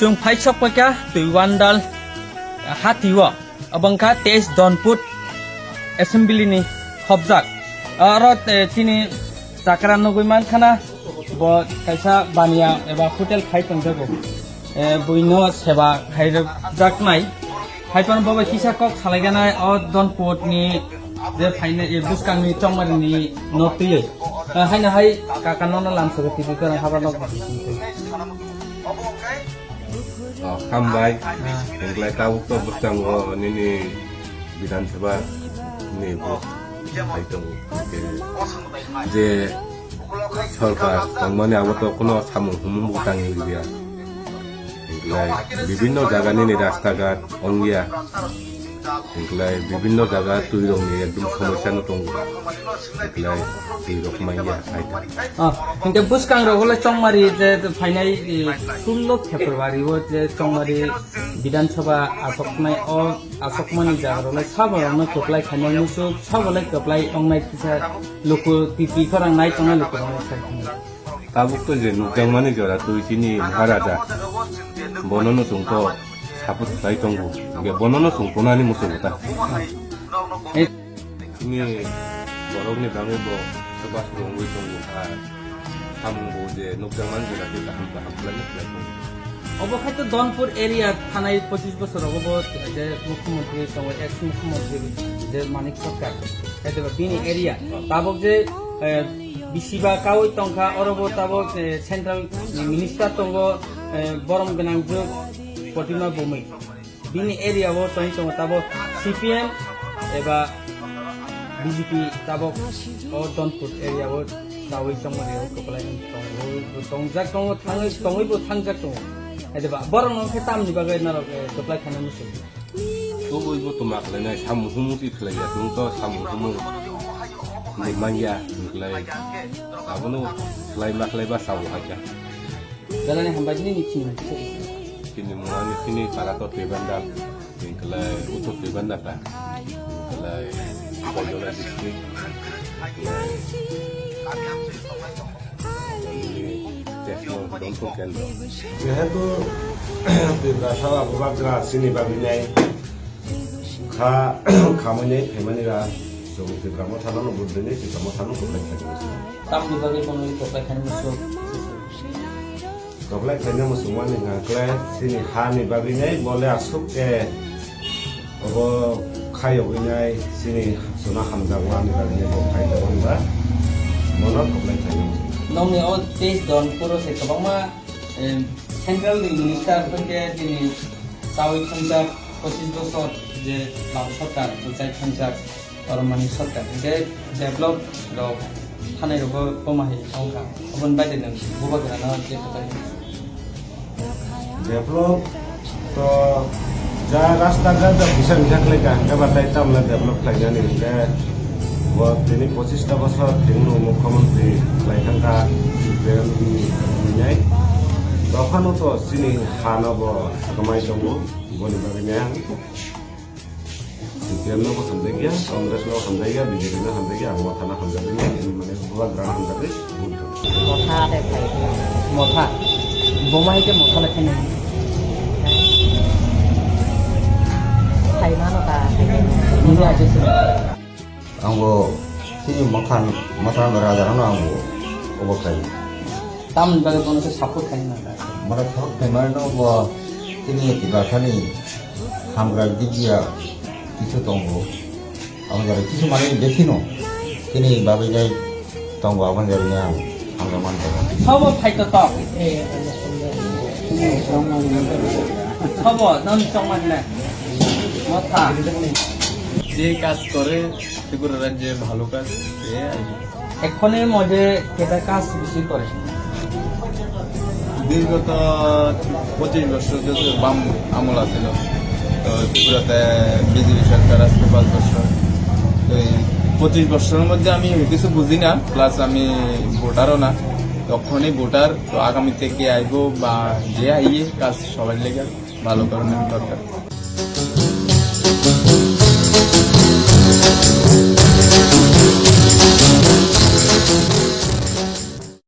जों फाइसक पका तुइवानदाल हातिवा अबंखा तेज दनपुट एसेम्बली नि खबजाक आरो तिनि जाकरा नगैमान खाना ब कायसा बानिया एबा होटेल खाइ तंजागो बुइनो सेवा खाइजाक नाय खाइपन बाबा किसाकक सालायगानाय अ दनपुट नि जे फाइने ए बुसकांनि चंमारिनि नतियै हायना हाय काकानना लामसगो तिबिकर हाबानक Hambai, yang tahu tuh bertang ini Bidang Sabah ini bu, itu je सरकार तंगमाने आवत कोनो सामु हुमु बुतांग लिबिया इंग्लाय विभिन्न जागानि नि रास्ता घाट अंगिया इंग्लाय विभिन्न जागा तुइरंनि एकदम समस्या न दं इंग्लाय तुइरखमाइया इंगे बुसकांग रगले चंमारी जे फाइनाय 16 फेब्रुवारि वो जे चंमारी विधानसभा आसकनाय अ आसकमानि जागरले साबरनो कप्लाय खानाय मुसु साबले कप्लाय अंनाय किसा लोको टिपि खरांनाय तंनाय लोको ताबुक तो जे नुजांमानि जरा तुइसिनि महाराजा बननो संतो सापुत लाइतंगु इगे बननो संपोनानि मुसुगता ini borongni bangebo sebas rongoi tonggu sambo je nukjangan jela je taham lagi plato obo khaito donpur area thanai 25 বছর obo je mukhyamantri tongoi ex mukhyamantri je manik sarkar ete bini area tabok je bisiba kawai tongkha orobo tabok central minister tongo borom benang je Potima Bumi bini area wo tong tabok CPM eba BJP tabok or Donput area wo tawai chongmari ho koplai tongjak tongo tongoi bo thangjak tongo edeba borong no khetam ni bagai narok koplai khana musu to boibo to maklena samu humu ti khlaya tung to samu humu ni mangya khlai abono khlai maklai ba sawu haja jalane hambajni ni chin kini muani kini para to tebanda khlai uto tebanda ka khlai Pojola district যেহেতু বিদ্যাসাগর বাগরা সিনি বাবিনাই খামনে ফেমানিরা জগতে গ্রাম থানানো বুদ্ধনে গ্রাম থানানো কপ্লাই খাইছে tamni bagai ponoi koplai khana musu কপ্লাই খাইনে মুসলমানি গাকলে সিনি হানি বাবিনাই বলে আসুকে of খায়গিনাই সিনি সোনা হামজাগওয়ানি বাবিনাই খাইদাবংবা মনত কপ্লাই খাইনে nongni o teis donpuro se kabangma central minister pake dini tawai thangjak 25 বছর je lam sarkar jai thangjak ormani sarkar ge develop rok thanai rogo pomahi ongka obon baide nang bubagra na je katai develop to ja rasta ga da bisa jakle ka batai tamla develop khaijani ge wo tini 25 বছর thingno mukhyamantri khlaithangka बेरामनि दखानो तो सिनि हानबो कमाइ दंगो बनि बागैया सिपिएमनो को हमदैया कांग्रेसनो हमदैया बीजेपीनो हमदैया आगमा थाना हमदैया माने बुवा ग्राम हमदै मथा दे फाइ मथा बोमाइ के मथा लेखने फाइमानो का ini aja sih anggo sini makan raja anggo obokai tam bagai kono se support kain na mara thok temarno bo sini tibasani hamgra digia kisu tonggo amgar kisu mane dekhino sini babai tonggo aban jarinya hamgra man sabo phai to top sabo non chongman na mata যে কাজ করে সেগুলো রাজ্যে ভালো কাজ এখনের মধ্যে কেটা কাজ বেশি করে দীর্ঘত 25 বছর ধরে বাম আমল আছিল তো ত্রিপুরাতে বিজেপি সরকার আসছে 5 বছর তো এই 25 বছরের মধ্যে আমি কিছু বুঝি না প্লাস আমি ভোটারও না তখনই ভোটার তো আগামী থেকে আইবো বা যে আইয়ে কাজ সবার লেগে ভালো করার দরকার